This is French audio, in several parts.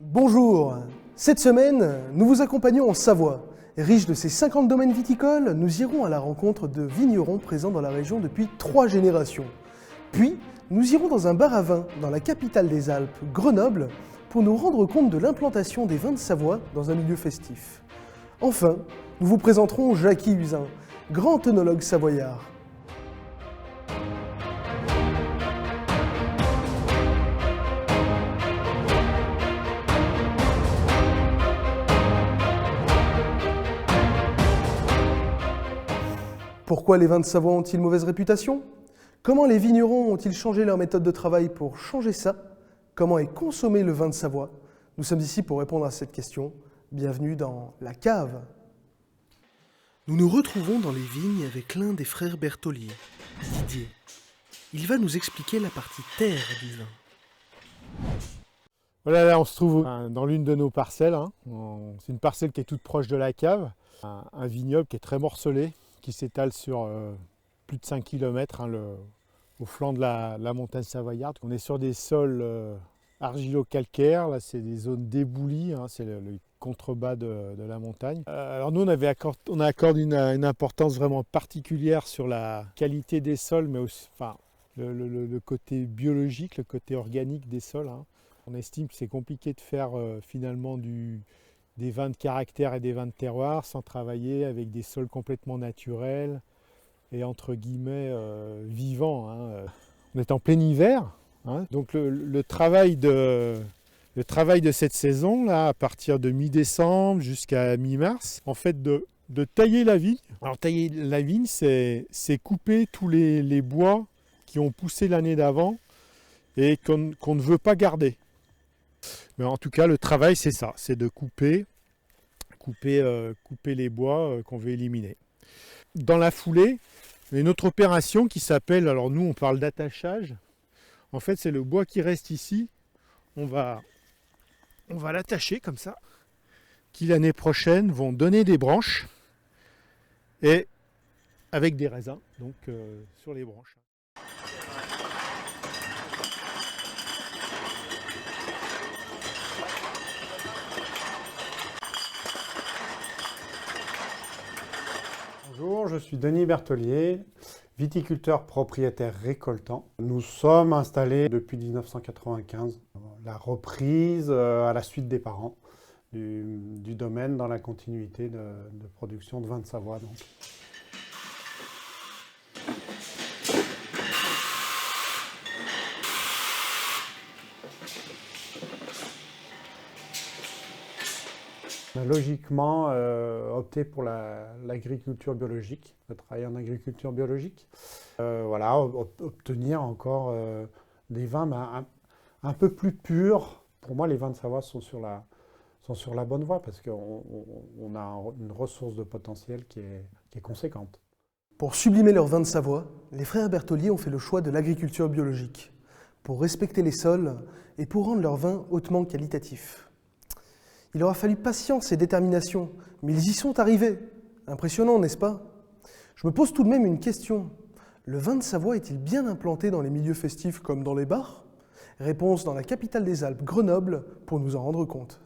Bonjour, cette semaine, nous vous accompagnons en Savoie. Riche de ses 50 domaines viticoles, nous irons à la rencontre de vignerons présents dans la région depuis 3 générations. Puis, nous irons dans un bar à vin dans la capitale des Alpes, Grenoble, pour nous rendre compte de l'implantation des vins de Savoie dans un milieu festif. Enfin, nous vous présenterons Jacky Husin, grand œnologue savoyard. Pourquoi les vins de Savoie ont-ils mauvaise réputation? Comment les vignerons ont-ils changé leur méthode de travail pour changer ça? Comment est consommé le vin de Savoie? Nous sommes ici pour répondre à cette question. Bienvenue dans La Cave. Nous nous retrouvons dans les vignes avec l'un des frères Berthollier, Didier. Il va nous expliquer la partie terre du vin. Voilà, là on se trouve dans l'une de nos parcelles. C'est une parcelle qui est toute proche de la cave. Un vignoble qui est très morcelé, qui s'étale sur plus de 5 km au flanc de la montagne savoyarde. On est sur des sols argilo-calcaires, là c'est des zones déboulies, c'est le contrebas de la montagne. Alors nous on accorde une importance vraiment particulière sur la qualité des sols, mais aussi le côté biologique, le côté organique des sols. On estime que c'est compliqué de faire finalement des vins de caractère et des vins de terroir sans travailler avec des sols complètement naturels et entre guillemets vivants. On est en plein hiver, donc le travail de cette saison, là, à partir de mi-décembre jusqu'à mi-mars, en fait de tailler la vigne. Alors tailler la vigne, c'est couper tous les bois qui ont poussé l'année d'avant et qu'on ne veut pas garder. Mais en tout cas, le travail, c'est ça, c'est de couper les bois qu'on veut éliminer. Dans la foulée, il y a une autre opération qui s'appelle, alors nous on parle d'attachage. En fait, c'est le bois qui reste ici. On va l'attacher comme ça, qui l'année prochaine vont donner des branches et avec des raisins donc sur les branches. Bonjour, je suis Denis Berthollier, viticulteur propriétaire récoltant. Nous sommes installés depuis 1995. La reprise à la suite des parents du domaine dans la continuité de production de vin de Savoie. Donc. On a logiquement opté pour l'agriculture biologique, de travailler en agriculture biologique. Obtenir encore des vins un peu plus purs. Pour moi, les vins de Savoie sont sur la bonne voie parce qu'on a une ressource de potentiel qui est conséquente. Pour sublimer leurs vins de Savoie, les frères Berthollier ont fait le choix de l'agriculture biologique, pour respecter les sols et pour rendre leurs vins hautement qualitatifs. Il aura fallu patience et détermination, mais ils y sont arrivés. Impressionnant, n'est-ce pas? Je me pose tout de même une question. Le vin de Savoie est-il bien implanté dans les milieux festifs comme dans les bars? Réponse dans la capitale des Alpes, Grenoble, pour nous en rendre compte.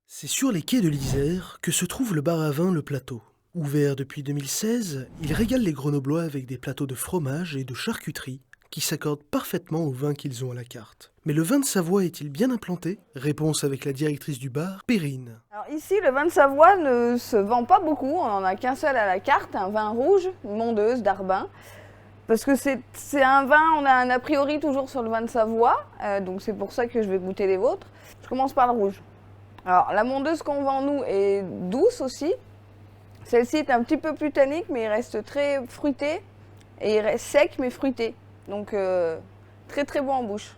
C'est sur les quais de l'Isère que se trouve le bar à vin Le Plateau. Ouvert depuis 2016, il régale les Grenoblois avec des plateaux de fromage et de charcuterie qui s'accordent parfaitement au vin qu'ils ont à la carte. Mais le vin de Savoie est-il bien implanté? Réponse avec la directrice du bar, Perrine. Alors ici, le vin de Savoie ne se vend pas beaucoup, on n'en a qu'un seul à la carte, un vin rouge, une mondeuse d'Arbin. Parce que c'est un vin, on a un a priori toujours sur le vin de Savoie, donc c'est pour ça que je vais goûter les vôtres. Je commence par le rouge. Alors la mondeuse qu'on vend nous est douce aussi. Celle-ci est un petit peu plus tannique, mais il reste très fruité, et il reste sec mais fruité. Donc très très bon en bouche.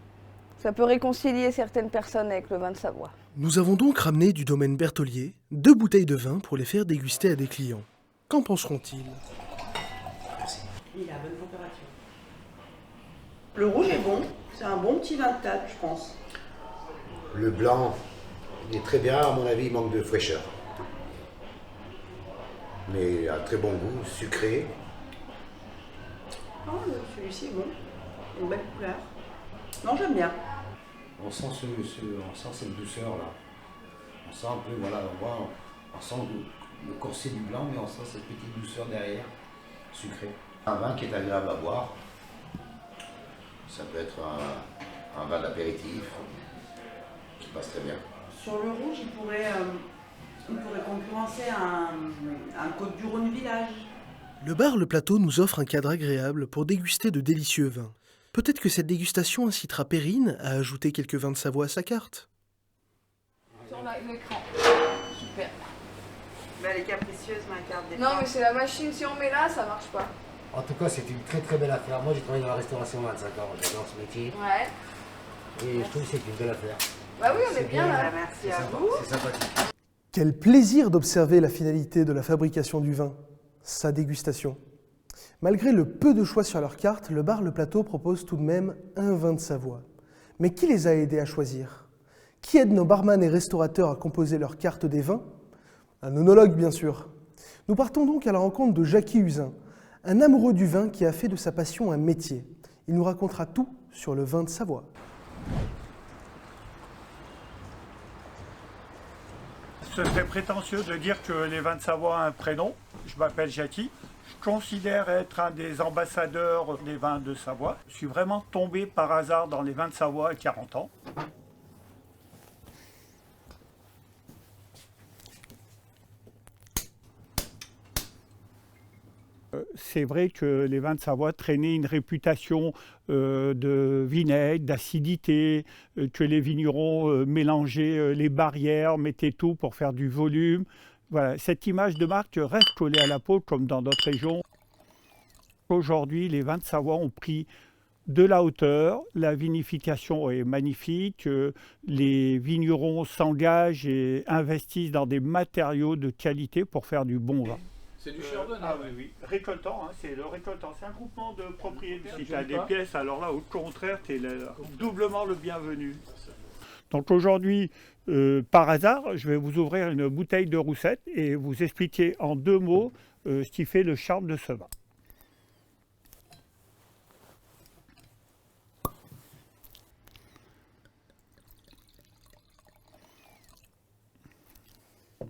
Ça peut réconcilier certaines personnes avec le vin de Savoie. Nous avons donc ramené du domaine Berthollier 2 bouteilles de vin pour les faire déguster à des clients. Qu'en penseront-ils? Merci. Il est à bonne température. Le rouge est bon, c'est un bon petit vin de table, je pense. Le blanc, il est très bien, à mon avis, il manque de fraîcheur. Mais un très bon goût, sucré. Oh, celui-ci est bon, une belle couleur. Non, j'aime bien. On sent, on sent cette douceur là. On sent un peu, voilà, on sent le corset du blanc, mais on sent cette petite douceur derrière, sucrée. Un vin qui est agréable à boire. Ça peut être un vin d'apéritif qui passe très bien. Sur le rouge, il pourrait concurrencer un Côte-du-Rhône village. Le bar Le Plateau nous offre un cadre agréable pour déguster de délicieux vins. Peut-être que cette dégustation incitera Perrine à ajouter quelques vins de Savoie à sa carte. Sur l'écran. Super. Mais elle est capricieuse, ma carte des Non, mais c'est la machine, si on met là, ça marche pas. En tout cas, c'est une très très belle affaire. Moi, j'ai travaillé dans la restauration 25 ans, j'adore ce métier. Ouais. Et je trouve que c'est une belle affaire. Bah oui, on est bien là. Merci à vous. C'est sympathique. Quel plaisir d'observer la finalité de la fabrication du vin, sa dégustation. Malgré le peu de choix sur leur carte, le bar Le Plateau propose tout de même un vin de Savoie. Mais qui les a aidés à choisir? Qui aide nos barman et restaurateurs à composer leur carte des vins? Un œnologue, bien sûr. Nous partons donc à la rencontre de Jackie Usin, un amoureux du vin qui a fait de sa passion un métier. Il nous racontera tout sur le vin de Savoie. Ce serait prétentieux de dire que les vins de Savoie ont un prénom. Je m'appelle Jackie. Je considère être un des ambassadeurs des vins de Savoie. Je suis vraiment tombé par hasard dans les vins de Savoie à 40 ans. C'est vrai que les vins de Savoie traînaient une réputation de vinaigre, d'acidité, que les vignerons mélangeaient les barrières, mettaient tout pour faire du volume. Voilà, cette image de marque reste collée à la peau comme dans d'autres régions. Aujourd'hui, les vins de Savoie ont pris de la hauteur, la vinification est magnifique, les vignerons s'engagent et investissent dans des matériaux de qualité pour faire du bon vin. C'est du chardonnay. Ah oui, oui. Récoltant, hein, c'est le récoltant. C'est un groupement de propriétaires. Si tu as des pièces, alors là, au contraire, tu es doublement le bienvenu. Donc aujourd'hui, par hasard, je vais vous ouvrir une bouteille de roussette et vous expliquer en 2 mots ce qui fait le charme de ce vin.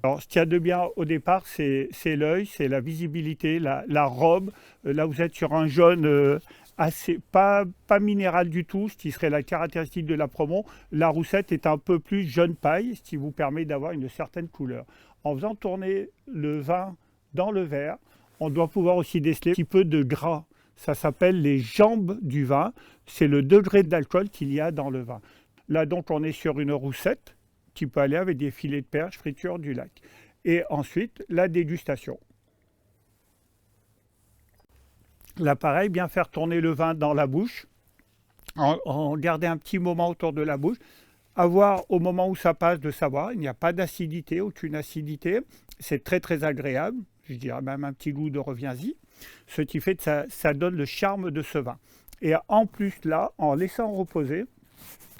Alors, ce qu'il y a de bien au départ, c'est l'œil, c'est la visibilité, la robe. Là, vous êtes sur un jaune assez, pas minéral du tout, ce qui serait la caractéristique de la Promont. La roussette est un peu plus jaune paille, ce qui vous permet d'avoir une certaine couleur. En faisant tourner le vin dans le verre, on doit pouvoir aussi déceler un petit peu de gras. Ça s'appelle les jambes du vin. C'est le degré d'alcool qu'il y a dans le vin. Là, donc, on est sur une roussette qui peut aller avec des filets de perche, friture du lac. Et ensuite, la dégustation. Là, pareil, bien faire tourner le vin dans la bouche, en garder un petit moment autour de la bouche, avoir au moment où ça passe de savoir, il n'y a pas d'acidité, aucune acidité, c'est très très agréable, je dirais même un petit goût de reviens-y, ce qui fait que ça donne le charme de ce vin. Et en plus là, en laissant reposer,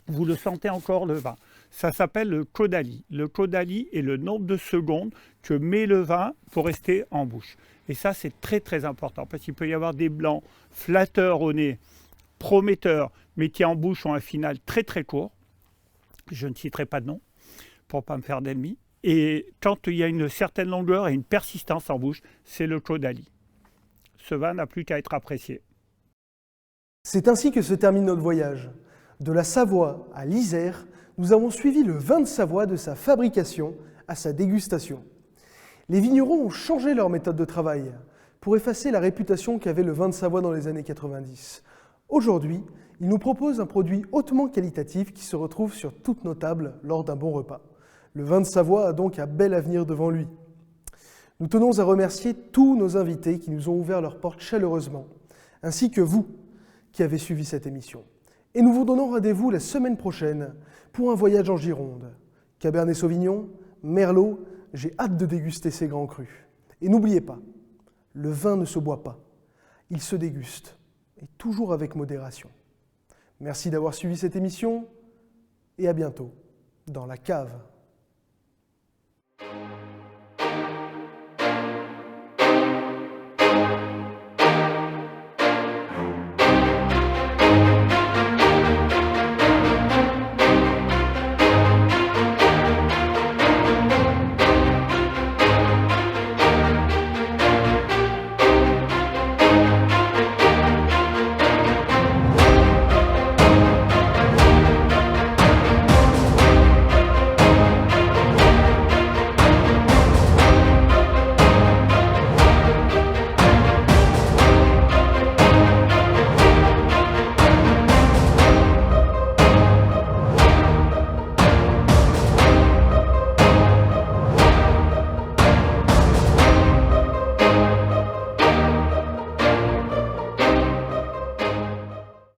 vous le sentez encore le vin. Ça s'appelle le Caudalie. Le Caudalie est le nombre de secondes que met le vin pour rester en bouche. Et ça, c'est très très important parce qu'il peut y avoir des blancs flatteurs au nez, prometteurs, mais qui en bouche ont un final très très court. Je ne citerai pas de nom pour ne pas me faire d'ennemis. Et quand il y a une certaine longueur et une persistance en bouche, c'est le Caudalie. Ce vin n'a plus qu'à être apprécié. C'est ainsi que se termine notre voyage. De la Savoie à l'Isère, nous avons suivi le vin de Savoie de sa fabrication à sa dégustation. Les vignerons ont changé leur méthode de travail pour effacer la réputation qu'avait le vin de Savoie dans les années 90. Aujourd'hui, ils nous proposent un produit hautement qualitatif qui se retrouve sur toutes nos tables lors d'un bon repas. Le vin de Savoie a donc un bel avenir devant lui. Nous tenons à remercier tous nos invités qui nous ont ouvert leurs portes chaleureusement, ainsi que vous qui avez suivi cette émission. Et nous vous donnons rendez-vous la semaine prochaine pour un voyage en Gironde. Cabernet Sauvignon, Merlot, j'ai hâte de déguster ces grands crus. Et n'oubliez pas, le vin ne se boit pas, il se déguste, et toujours avec modération. Merci d'avoir suivi cette émission, et à bientôt dans la cave.